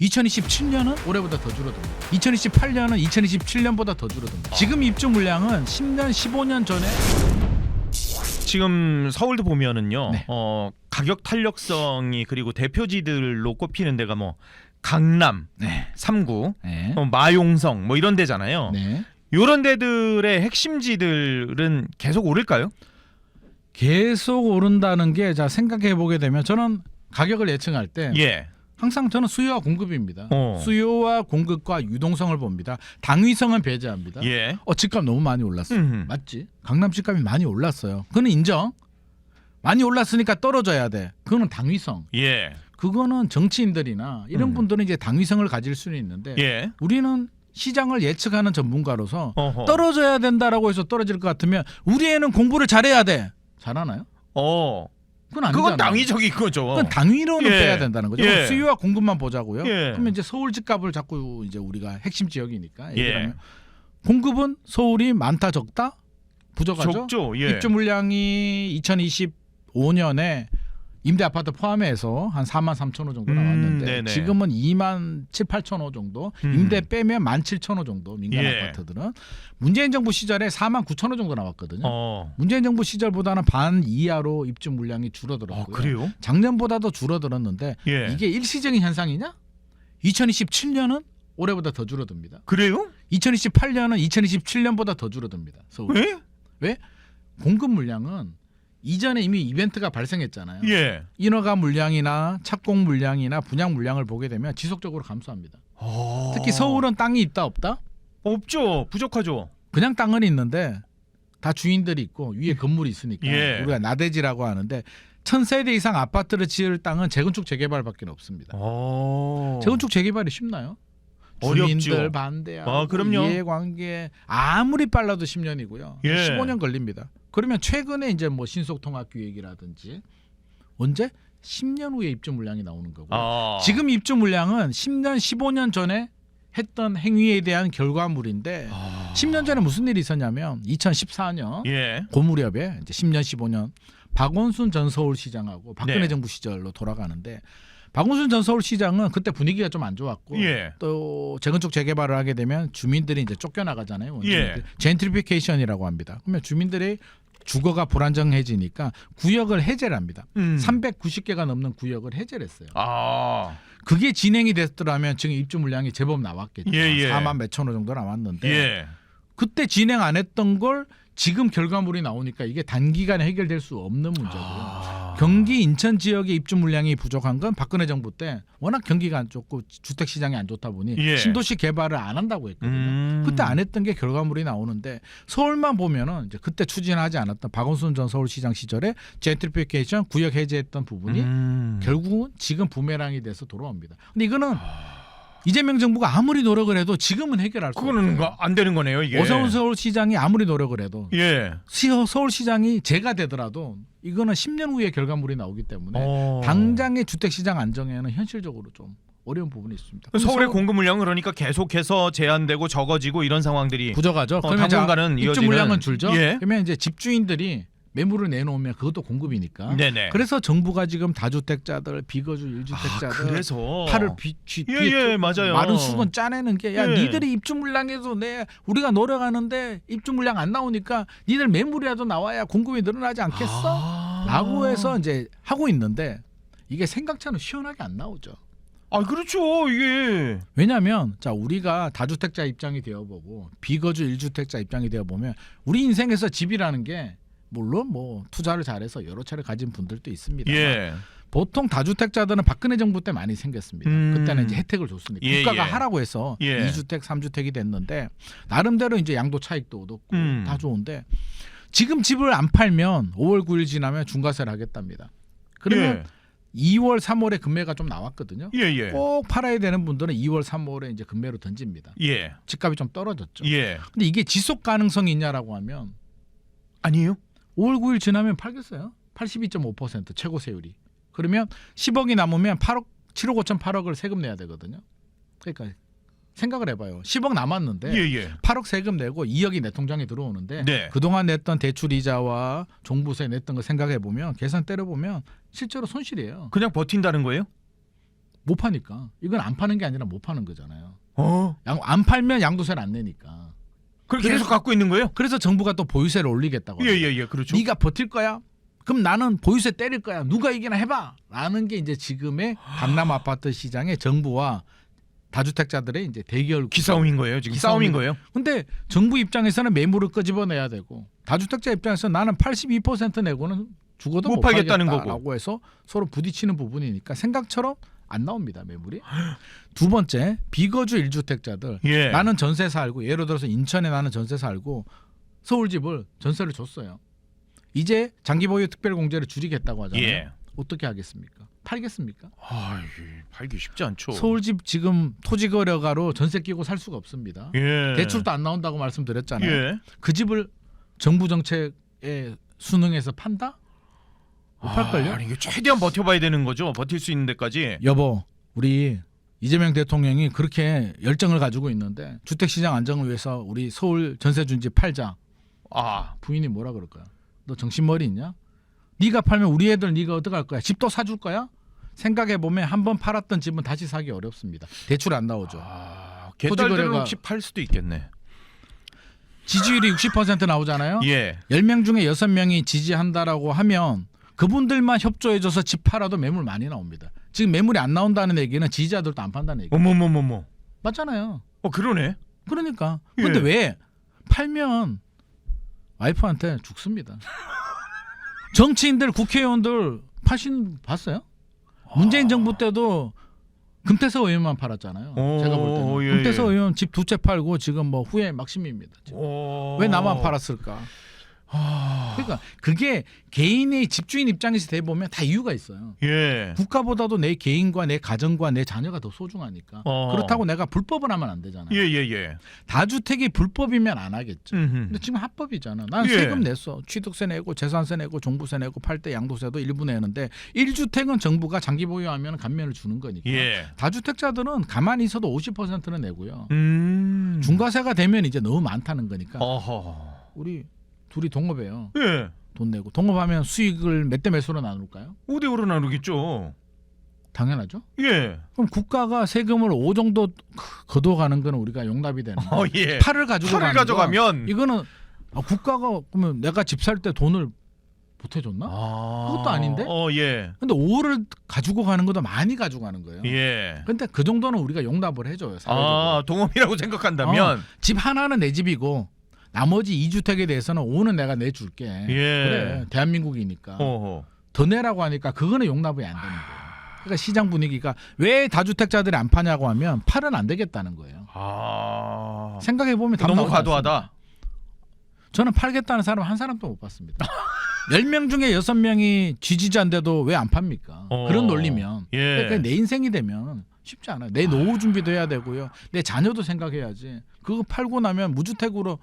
2027년은 올해보다 더 줄어듭니다. 2028년은 2027년보다 더 줄어듭니다. 지금 입주 물량은 10년, 15년 전에 지금 서울도 보면은요. 네. 가격 탄력성이 그리고 대표지들로 꼽히는 데가 뭐 강남, 네. 3구, 네. 마용성 뭐 이런 데잖아요. 네. 이런 데들의 핵심지들은 계속 오를까요? 계속 오른다는 게 자 생각해 보게 되면 저는 가격을 예측할 때 예. 항상 저는 수요와 공급입니다. 어. 수요와 공급과 유동성을 봅니다. 당위성은 배제합니다. 예. 집값 너무 많이 올랐어. 음흠. 맞지? 강남 집값이 많이 올랐어요. 그건 인정. 많이 올랐으니까 떨어져야 돼. 그거는 당위성. 예. 그거는 정치인들이나 이런 분들은 이제 당위성을 가질 수는 있는데 예. 우리는 시장을 예측하는 전문가로서 어허. 떨어져야 된다라고 해서 떨어질 것 같으면 우리 애는 공부를 잘해야 돼. 잘하나요? 그건 아니잖아요. 그건 당위적인 거죠. 그건 당위로는 예. 빼야 된다는 거죠. 예. 수요와 공급만 보자고요. 예. 그러면 이제 서울 집값을 자꾸 이제 우리가 핵심 지역이니까 예. 얘기하면 공급은 서울이 많다 적다 부족하죠. 적죠. 예. 입주 물량이 2025년에 임대 아파트 포함해서 한 4만 3천 호 정도 나왔는데 네네. 지금은 2만 7, 8천 호 정도 임대 빼면 1만 7천 호 정도 민간 예. 아파트들은 문재인 정부 시절에 4만 9천 호 정도 나왔거든요. 문재인 정부 시절보다는 반 이하로 입주 물량이 줄어들었고요. 그래요? 작년보다도 줄어들었는데 예. 이게 일시적인 현상이냐? 2027년은 올해보다 더 줄어듭니다. 그래요? 2028년은 2027년보다 더 줄어듭니다. 서울. 왜? 왜? 공급 물량은 이전에 이미 이벤트가 발생했잖아요. 예. 인허가 물량이나 착공 물량이나 분양 물량을 보게 되면 지속적으로 감소합니다. 특히 서울은 땅이 있다 없다? 없죠. 부족하죠. 그냥 땅은 있는데 다 주인들이 있고 위에 건물이 있으니까 예. 우리가 나대지라고 하는데 1000세대 이상 아파트를 지을 땅은 재건축 재개발밖에 없습니다. 재건축 재개발이 쉽나요? 어렵죠. 주민들 반대하고 그럼요. 이해관계 아무리 빨라도 10년이고요. 예. 15년 걸립니다. 그러면 최근에 이제 뭐 신속통합기획이라든지 언제 10년 후에 입주 물량이 나오는 거고요. 지금 입주 물량은 10년, 15년 전에 했던 행위에 대한 결과물인데 10년 전에 무슨 일이 있었냐면 2014년 예. 고무렵에 이제 10년, 15년 박원순 전 서울시장하고 박근혜 네. 정부 시절로 돌아가는데 박원순 전 서울시장은 그때 분위기가 좀 안 좋았고 예. 또 재건축 재개발을 하게 되면 주민들이 이제 쫓겨나가잖아요. 예. 젠트리피케이션이라고 합니다. 그러면 주민들의 주거가 불안정해지니까 구역을 해제를 합니다. 390개가 넘는 구역을 해제를 했어요. 그게 진행이 됐더라면 지금 입주 물량이 제법 나왔겠죠. 예. 4만 몇천 호 정도 나왔는데 예. 그때 진행 안 했던 걸 지금 결과물이 나오니까 이게 단기간에 해결될 수 없는 문제고요. 경기 인천 지역의 입주 물량이 부족한 건 박근혜 정부 때 워낙 경기가 안 좋고 주택 시장이 안 좋다 보니 예. 신도시 개발을 안 한다고 했거든요. 그때 안 했던 게 결과물이 나오는데 서울만 보면은 이제 그때 추진하지 않았던 박원순 전 서울시장 시절에 젠트리피케이션 구역 해제했던 부분이 결국은 지금 부메랑이 돼서 돌아옵니다. 근데 이거는 이재명 정부가 아무리 노력을 해도 지금은 해결할 수 없어요. 그거는 안 되는 거네요, 이게. 오세훈 서울시장이 아무리 노력을 해도 예. 서울시장이 제가 되더라도 이거는 10년 후에 결과물이 나오기 때문에 당장의 주택시장 안정에는 현실적으로 좀 어려운 부분이 있습니다. 서울의 공급 물량은 그러니까 계속해서 제한되고 적어지고 이런 상황들이 부족하죠. 그러면 당분간은 입주 이어지는. 물량은 줄죠. 예. 그러면 이제 집주인들이 매물을 내놓으면 그것도 공급이니까. 네네. 그래서 정부가 지금 다주택자들, 비거주 1주택자들 그래서 팔을 예, 맞아요. 마른 수건 짜내는 게 야, 예. 니들이 입주 물량에서 우리가 노력하는데 입주 물량 안 나오니까 니들 매물이라도 나와야 공급이 늘어나지 않겠어? 라고 해서 이제 하고 있는데 이게 생각처럼 시원하게 안 나오죠. 그렇죠. 이게 왜냐하면 자 우리가 다주택자 입장이 되어보고 비거주 1주택자 입장이 되어보면 우리 인생에서 집이라는 게 물론 뭐 투자를 잘해서 여러 차례 가진 분들도 있습니다. 예. 보통 다주택자들은 박근혜 정부 때 많이 생겼습니다. 그때는 이제 혜택을 줬으니까 예, 국가가 예. 하라고 해서 예. 2주택, 3주택이 됐는데 나름대로 이제 양도 차익도 얻었고 다 좋은데 지금 집을 안 팔면 5월 9일 지나면 중과세를 하겠답니다. 그러면 2월, 3월에 금매가 좀 나왔거든요. 예. 꼭 팔아야 되는 분들은 2월, 3월에 이제 금매로 던집니다. 예. 집값이 좀 떨어졌죠. 예. 근데 이게 지속 가능성이 있냐라고 하면 아니에요? 5월 9일 지나면 팔겠어요. 82.5% 최고 세율이. 그러면 10억이 남으면 8억, 7억 5천 8억을 세금 내야 되거든요. 그러니까 생각을 해봐요. 10억 남았는데 예. 8억 세금 내고 2억이 내 통장에 들어오는데 네. 그동안 냈던 대출 이자와 종부세 냈던 거 생각해보면 계산 때려보면 실제로 손실이에요. 그냥 버틴다는 거예요? 못 파니까. 이건 안 파는 게 아니라 못 파는 거잖아요. 어? 안 팔면 양도세를 안 내니까. 그걸 계속 갖고 있는 거예요? 그래서 정부가 또 보유세를 올리겠다고. 예, 그렇죠. 네가 버틸 거야? 그럼 나는 보유세 때릴 거야. 누가 이기나 해봐. 라는 게 이제 지금의 강남 아파트 시장의 정부와 다주택자들의 이제 대결 기싸움인 거예요. 지금 싸움인 거예요. 근데 정부 입장에서는 매물을 끄집어내야 되고 다주택자 입장에서 나는 82% 내고는 죽어도 못 못 팔겠다는 팔겠다라고 해서 서로 부딪히는 부분이니까 생각처럼 안 나옵니다. 매물이. 두 번째, 비거주 1주택자들. 예. 나는 전세 살고 예를 들어서 인천에 나는 전세 살고 서울 집을 전세를 줬어요. 이제 장기 보유 특별 공제를 줄이겠다고 하잖아요. 예. 어떻게 하겠습니까? 팔겠습니까? 아, 팔기 쉽지 않죠. 서울집 지금 토지거래가로 전세 끼고 살 수가 없습니다. 예. 대출도 안 나온다고 말씀드렸잖아요. 예. 그 집을 정부 정책에 순응해서 판다? 못 팔걸요? 아니, 이게 최대한 버텨봐야 되는 거죠. 버틸 수 있는 데까지. 여보, 우리 이재명 대통령이 그렇게 열정을 가지고 있는데 주택시장 안정을 위해서 우리 서울 전세 준 집 팔자. 아, 부인이 뭐라 그럴까요? 너 정신머리 있냐? 네가 팔면 우리 애들 네가 어떡할 거야? 집도 사줄 거야? 생각해보면 한 번 팔았던 집은 다시 사기 어렵습니다. 대출 안 나오죠. 개딸들은 혹시 팔 수도 있겠네. 지지율이 60% 나오잖아요. 예. 10명 중에 6명이 지지한다라고 하면 그분들만 협조해줘서 집 팔아도 매물 많이 나옵니다. 지금 매물이 안 나온다는 얘기는 지지자들도 안 판다는 얘기예요. 어머머머머. 맞잖아요. 그러네. 그러니까. 예. 근데 왜 팔면 와이프한테 죽습니다. 정치인들 국회의원들 봤어요? 문재인 정부 때도 금태섭 의원만 팔았잖아요. 제가 볼 때는. 예, 금태섭 예. 의원 집 2채 팔고 지금 뭐 후회 막심입니다. 지금. 왜 나만 팔았을까? 그러니까 그게 개인의 집주인 입장에서 대보면 다 이유가 있어요. 예. 국가보다도 내 개인과 내 가정과 내 자녀가 더 소중하니까. 그렇다고 내가 불법을 하면 안 되잖아요. 예. 다주택이 불법이면 안 하겠죠. 근데 지금 합법이잖아. 난 예. 세금 냈어. 취득세 내고 재산세 내고 종부세 내고 팔 때 양도세도 일부 내는데 1주택은 정부가 장기 보유하면 감면을 주는 거니까. 예. 다주택자들은 가만히 있어도 50%는 내고요. 중과세가 되면 이제 너무 많다는 거니까. 어허. 우리 둘이 동업해요. 예. 돈 내고. 동업하면 수익을 몇 대 몇으로 나눌까요? 5대5로 나누겠죠. 당연하죠. 예. 그럼 국가가 세금을 5 정도 걷어가는 건 우리가 용납이 되는데 예. 8을 가지고 팔을 가져가면 이거는 국가가 그러면 내가 집 살 때 돈을 보태줬나? 그것도 아닌데? 예. 근데 5를 가지고 가는 것도 많이 가지고 가는 거예요. 예. 근데 그 정도는 우리가 용납을 해줘요. 사회적으로. 동업이라고 생각한다면 집 하나는 내 집이고 나머지 2주택에 대해서는 5는 내가 내줄게. 예. 그래. 대한민국이니까. 어허. 더 내라고 하니까 그거는 용납이 안 되는 거예요. 그러니까 시장 분위기가 왜 다주택자들이 안 파냐고 하면 팔은 안 되겠다는 거예요. 생각해 보면 너무 과도하다. 저는 팔겠다는 사람 한 사람도 못 봤습니다. 10명 중에 6명이 지지자인데도 왜 안 팝니까? 그런 논리면. 예. 그러니까 내 인생이 되면 쉽지 않아요. 내 노후 준비도 해야 되고요. 내 자녀도 생각해야지. 그거 팔고 나면 무주택으로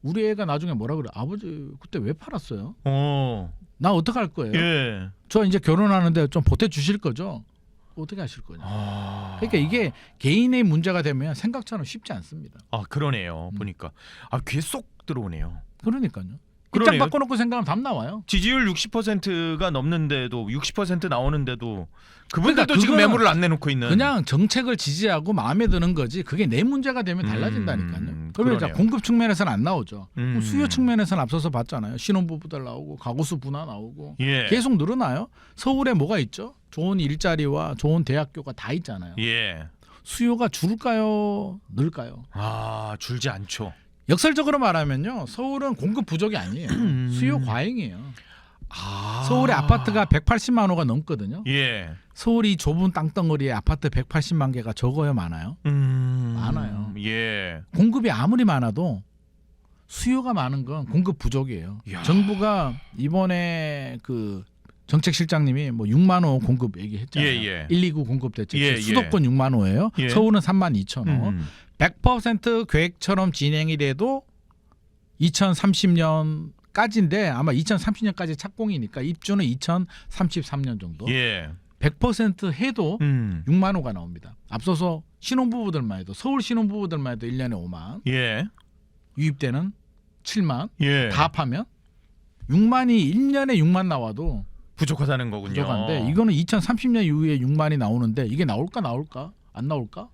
우리 애가 나중에 뭐라 그래? 아버지 그때 왜 팔았어요? 나 어떡할 거예요? 예. 저 이제 결혼하는데 좀 보태 주실 거죠? 어떻게 하실 거냐? 그러니까 이게 개인의 문제가 되면 생각처럼 쉽지 않습니다. 그러네요. 보니까 귀에 쏙 들어오네요. 그러니까요. 그러네요. 입장 바꿔놓고 생각하면 답 나와요. 지지율 60%가 넘는데도 60% 나오는데도 그분들도 그러니까 지금 그거는 매물을 안 내놓고 있는. 그냥 정책을 지지하고 마음에 드는 거지. 그게 내 문제가 되면 달라진다니까요. 그러면 이제 공급 측면에서는 안 나오죠. 수요 측면에서는 앞서서 봤잖아요. 신혼부부들 나오고 가구수 분화 나오고 예. 계속 늘어나요. 서울에 뭐가 있죠? 좋은 일자리와 좋은 대학교가 다 있잖아요. 예. 수요가 줄까요? 늘까요? 줄지 않죠. 역설적으로 말하면요. 서울은 공급 부족이 아니에요. 수요 과잉이에요. 서울의 아파트가 180만 호가 넘거든요. 예. 서울이 좁은 땅덩어리에 아파트 180만 개가 적어요, 많아요? 많아요. 예. 공급이 아무리 많아도 수요가 많은 건 공급 부족이에요. 야. 정부가 이번에 그 정책실장님이 뭐 6만 호 공급 얘기했잖아요. 예. 129 공급 대책. 예. 수도권 6만 호예요. 예. 서울은 3만 2천 호. 100% 계획처럼 진행이 돼도 2030년까지인데 아마 2030년까지 착공이니까 입주는 2033년 정도. 예. 100% 해도 6만 호가 나옵니다. 앞서서 신혼부부들만 해도 서울 신혼부부들만 해도 1년에 5만. 예. 유입되는 7만. 예. 다 합하면 6만이 1년에 6만 나와도 부족하다는 거군요. 부족한데 이거는 2030년 이후에 6만이 나오는데 이게 나올까 안 나올까?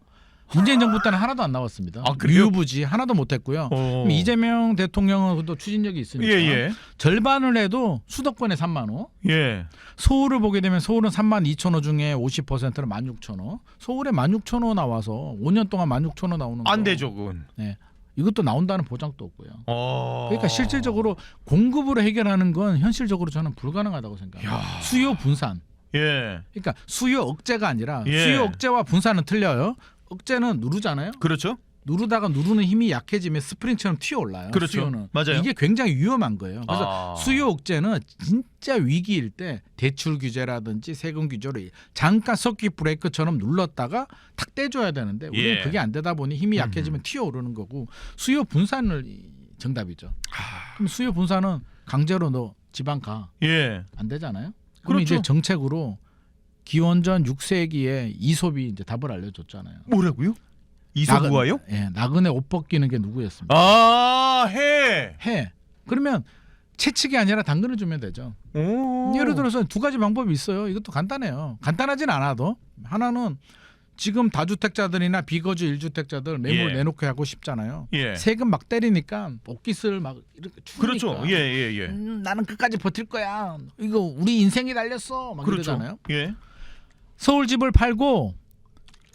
문재인 정부 때는 하나도 안 나왔습니다. 아, 그래요? 유부지 하나도 못했고요. 그럼 이재명 대통령은 또 추진력이 있으니까 예. 절반을 해도 수도권에 3만 호, 예. 서울을 보게 되면 서울은 3만 2천 호 중에 50%는 16,000호. 서울에 16,000호 나와서 5년 동안 16,000호 나오는 거. 안 되죠, 그건. 네. 이것도 나온다는 보장도 없고요. 그러니까 실질적으로 공급으로 해결하는 건 현실적으로 저는 불가능하다고 생각합니다. 수요 분산. 예. 그러니까 수요 억제가 아니라 예. 수요 억제와 분산은 틀려요. 억제는 누르잖아요. 그렇죠. 누르다가 누르는 힘이 약해지면 스프링처럼 튀어올라요. 그렇죠. 수요는. 맞아요. 이게 굉장히 위험한 거예요. 그래서 수요 억제는 진짜 위기일 때 대출 규제라든지 세금 규제로 잠깐 서킷 브레이크처럼 눌렀다가 탁 떼줘야 되는데 우리는 예. 그게 안 되다 보니 힘이 약해지면 튀어오르는 거고 수요 분산을 정답이죠. 그럼 수요 분산은 강제로 너 지방 가. 예. 안 되잖아요. 그럼 그렇죠. 이제 정책으로 기원전 6세기에 이솝이 이제 답을 알려줬잖아요. 뭐라고요? 이솝우화요? 예, 나그네 옷 벗기는 게 누구였습니까? 해. 해. 그러면 채찍이 아니라 당근을 주면 되죠. 오. 예를 들어서 두 가지 방법이 있어요. 이것도 간단해요. 간단하진 않아도 하나는 지금 다주택자들이나 비거주 1주택자들 매물 예. 내놓게 하고 싶잖아요. 예. 세금 막 때리니까 옷깃을 막 이렇게 추니까. 그렇죠. 예. 나는 끝까지 버틸 거야. 이거 우리 인생이 달렸어. 막 그렇죠. 이러잖아요. 예. 서울 집을 팔고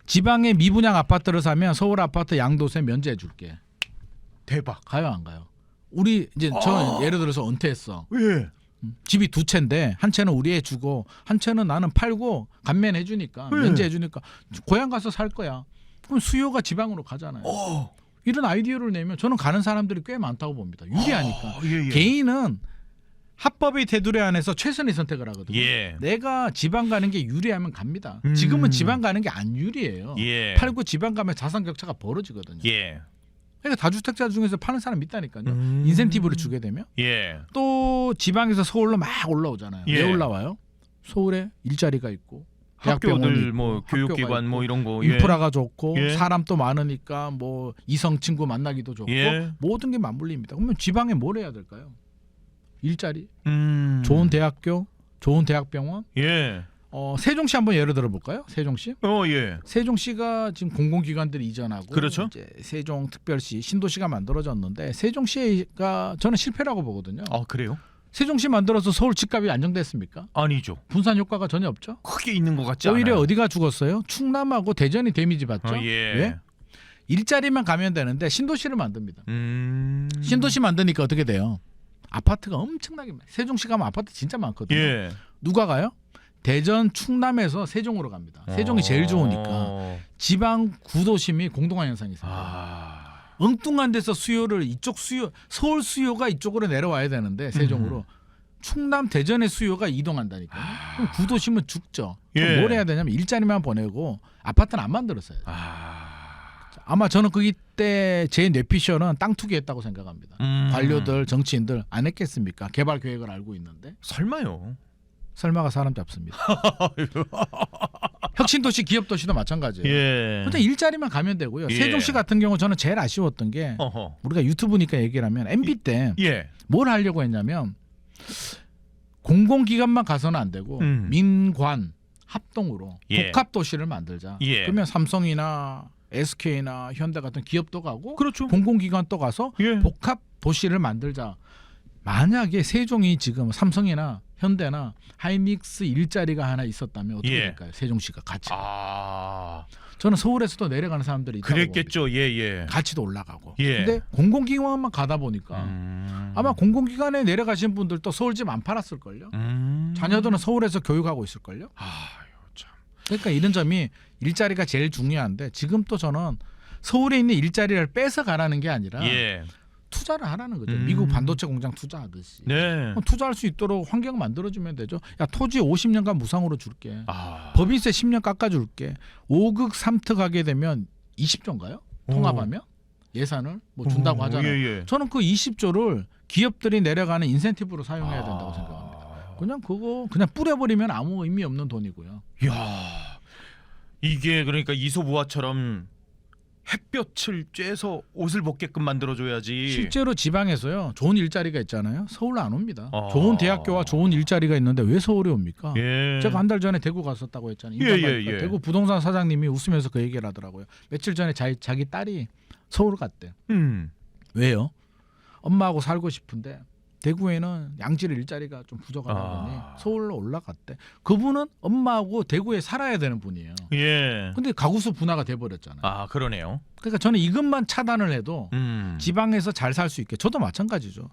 지방의 미분양 아파트를 사면 서울 아파트 양도세 면제해 줄게. 대박. 가요 안 가요? 우리 이제 저 예를 들어서 은퇴했어. 예. 집이 두 채인데 한 채는 우리 애 주고 한 채는 나는 팔고 감면해 주니까 네. 면제해 주니까 고향 가서 살 거야. 그럼 수요가 지방으로 가잖아요. 이런 아이디어를 내면 저는 가는 사람들이 꽤 많다고 봅니다. 유리하니까. 예. 개인은 합법의 테두리 안에서 최선의 선택을 하거든요. 예. 내가 지방 가는 게 유리하면 갑니다. 음. 지금은 지방 가는 게 안 유리해요. 예. 팔고 지방 가면 자산 격차가 벌어지거든요. 예. 그러니까 다주택자 중에서 파는 사람 있다니까요. 인센티브를 주게 되면 예. 또 지방에서 서울로 막 올라오잖아요. 예. 왜 올라와요? 서울에 일자리가 있고 대학병원이 학교들 있고, 뭐 학교가 교육기관 있고, 뭐 이런 거 인프라가 좋고 예. 사람 또 많으니까 뭐 이성 친구 만나기도 좋고 예. 모든 게 맞물립니다. 그러면 지방에 뭘 해야 될까요? 일자리, 예. 좋은 대학교, 좋은 대학병원. 예. 세종시 한번 예를 들어 볼까요? 세종시. 예. 세종시가 지금 공공기관들이 이전하고 그렇죠. 이제 세종특별시 신도시가 만들어졌는데 세종시가 저는 실패라고 보거든요. 아, 그래요? 세종시 만들어서 서울 집값이 안정됐습니까? 아니죠. 분산 효과가 전혀 없죠. 크게 있는 것 같지 않아요. 오히려 어디가 죽었어요? 충남하고 대전이 데미지 받죠. 예. 왜? 일자리만 가면 되는데 신도시를 만듭니다. 신도시 만드니까 어떻게 돼요? 아파트가 엄청나게 많아요. 세종시 가면 아파트 진짜 많거든요. 예. 누가 가요? 대전, 충남에서 세종으로 갑니다. 세종이 제일 좋으니까. 지방 구도심이 공동화 현상이 있습니다. 엉뚱한 데서 수요를 이쪽 수요, 서울 수요가 이쪽으로 내려와야 되는데 세종으로 충남, 대전의 수요가 이동한다니까요. 그럼 구도심은 죽죠. 그럼 예. 뭘 해야 되냐면 일자리만 보내고 아파트는 안 만들었어요. 아마 저는 그때 제 뇌피셜은 땅 투기했다고 생각합니다. 관료들, 정치인들 안 했겠습니까? 개발 계획을 알고 있는데. 설마요. 설마가 사람 잡습니다. 혁신도시, 기업도시도 마찬가지예요. 예. 그냥 일자리만 가면 되고요. 예. 세종시 같은 경우 저는 제일 아쉬웠던 게 어허. 우리가 유튜브니까 얘기를 하면 MB 때 뭘 예. 하려고 했냐면 공공기관만 가서는 안 되고 민관 합동으로 예. 복합도시를 만들자. 예. 그러면 삼성이나 SK나 현대 같은 기업도 가고 그렇죠. 공공기관도 가서 예. 복합도시를 만들자. 만약에 세종이 지금 삼성이나 현대나 하이닉스 일자리가 하나 있었다면 어떻게 예. 될까요? 세종시가 가치. 아. 저는 서울에서도 내려가는 사람들이 있다고 그랬겠죠. 예. 가치도 올라가고. 예. 근데 공공기관만 가다 보니까 아마 공공기관에 내려가신 분들도 서울집 안 팔았을걸요. 자녀들은 서울에서 교육하고 있을걸요. 참. 그러니까 이런 점이 일자리가 제일 중요한데 지금 또 저는 서울에 있는 일자리를 뺏어 가라는 게 아니라 예. 투자를 하라는 거죠. 미국 반도체 공장 투자하듯이. 네. 투자할 수 있도록 환경 만들어주면 되죠. 야 토지 50년간 무상으로 줄게. 아. 법인세 10년 깎아줄게. 5극 3특 하게 되면 20조인가요? 통합하면 예산을 뭐 준다고 하잖아요. 예. 저는 그 20조를 기업들이 내려가는 인센티브로 사용해야 된다고 생각합니다. 그냥 그거 그냥 뿌려버리면 아무 의미 없는 돈이고요. 야, 이게 그러니까 이솝우화처럼 햇볕을 쬐서 옷을 벗게끔 만들어줘야지. 실제로 지방에서요 좋은 일자리가 있잖아요. 서울 안 옵니다. 아. 좋은 대학교와 좋은 일자리가 있는데 왜 서울에 옵니까? 예. 제가 한 달 전에 대구 갔었다고 했잖아요. 예, 예, 예. 대구 부동산 사장님이 웃으면서 그 얘기를 하더라고요. 며칠 전에 자기 딸이 서울 갔대. 왜요? 엄마하고 살고 싶은데 대구에는 양질 일자리가 좀 부족하다 보니 서울로 올라갔대. 그분은 엄마하고 대구에 살아야 되는 분이에요. 예. 근데 가구수 분화가 돼버렸잖아요. 아 그러네요. 그러니까 저는 이것만 차단을 해도 지방에서 잘 살 수 있게. 저도 마찬가지죠.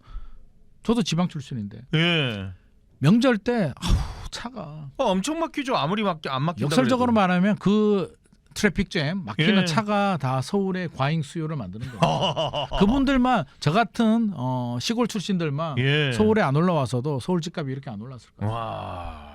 저도 지방 출신인데 예. 명절 때 차가 엄청 막히죠. 아무리 안 막힌다. 역설적으로 그래도. 말하면 그 트래픽 잼 막히는 예. 차가 다 서울의 과잉 수요를 만드는 거예요. 그분들만 저 같은 시골 출신들만 예. 서울에 안 올라와서도 서울 집값이 이렇게 안 올랐을 거예요. 와.